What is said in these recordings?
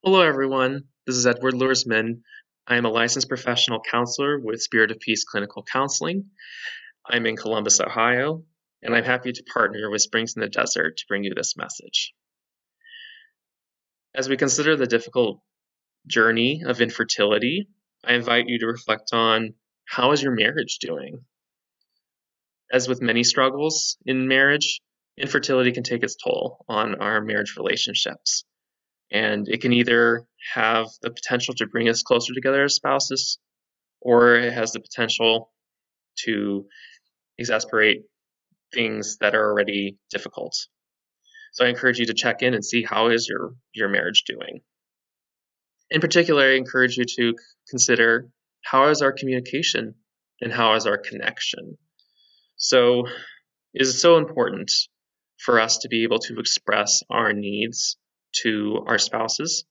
Hello, everyone. This is Edward Lursman. I am a licensed professional counselor with Spirit of Peace Clinical Counseling. I'm in Columbus, Ohio, and I'm happy to partner with Springs in the Desert to bring you this message. As we consider the difficult journey of infertility, I invite you to reflect on how is your marriage doing? As with many struggles in marriage, infertility can take its toll on our marriage relationships. And it can either have the potential to bring us closer together as spouses, or it has the potential to exasperate things that are already difficult. So I encourage you to check in and see how is your marriage doing. In particular, I encourage you to consider how is our communication and how is our connection. So it is so important for us to be able to express our needs to our spouses,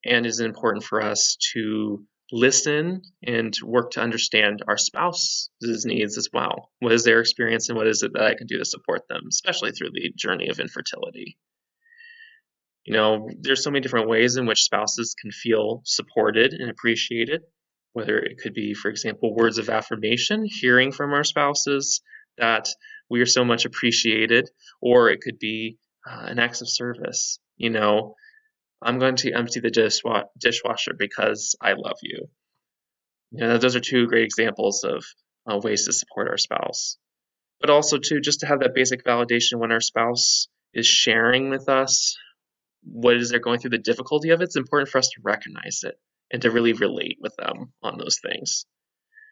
and is important for us to listen and work to understand our spouse's needs as well. What is their experience and what is it that I can do to support them, especially through the journey of infertility? There's so many different ways in which spouses can feel supported and appreciated, whether it could be, for example, words of affirmation, hearing from our spouses that we are so much appreciated, or it could be an act of service. I'm going to empty the dishwasher because I love you. Those are two great examples of ways to support our spouse. But also, too, just to have that basic validation when our spouse is sharing with us what is they're going through, the difficulty of it, it's important for us to recognize it and to really relate with them on those things.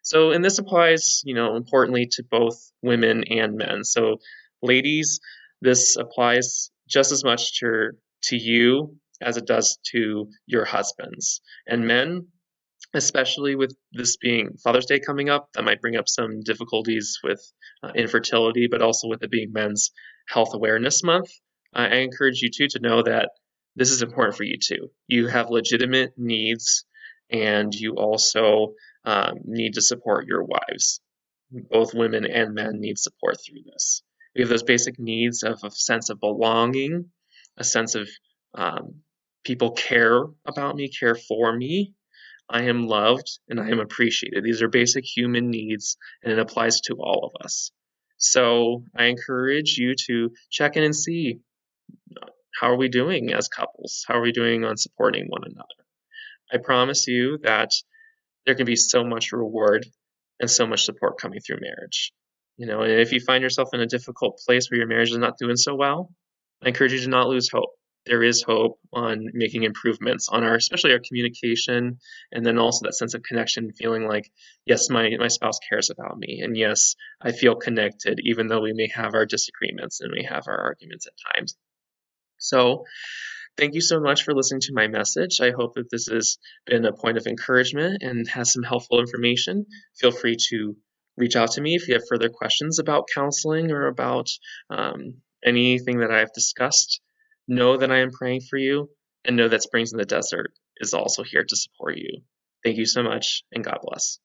So, and this applies, importantly to both women and men. So, ladies, this applies just as much to you as it does to your husbands. And men, especially with this being Father's Day coming up, that might bring up some difficulties with infertility, but also with it being Men's Health Awareness Month. I encourage you too to know that this is important for you too. You have legitimate needs, and you also need to support your wives. Both women and men need support through this. We have those basic needs of a sense of belonging, a sense of people care about me, care for me. I am loved and I am appreciated. These are basic human needs, and it applies to all of us. So I encourage you to check in and see, how are we doing as couples? How are we doing on supporting one another? I promise you that there can be so much reward and so much support coming through marriage. And if you find yourself in a difficult place where your marriage is not doing so well, I encourage you to not lose hope. There is hope on making improvements on especially our communication, and then also that sense of connection, feeling like, yes, my spouse cares about me, and yes, I feel connected, even though we may have our disagreements and we have our arguments at times. So thank you so much for listening to my message. I hope that this has been a point of encouragement and has some helpful information. Feel free to reach out to me if you have further questions about counseling or about anything that I've discussed. Know that I am praying for you, and know that Springs in the Desert is also here to support you. Thank you so much, and God bless.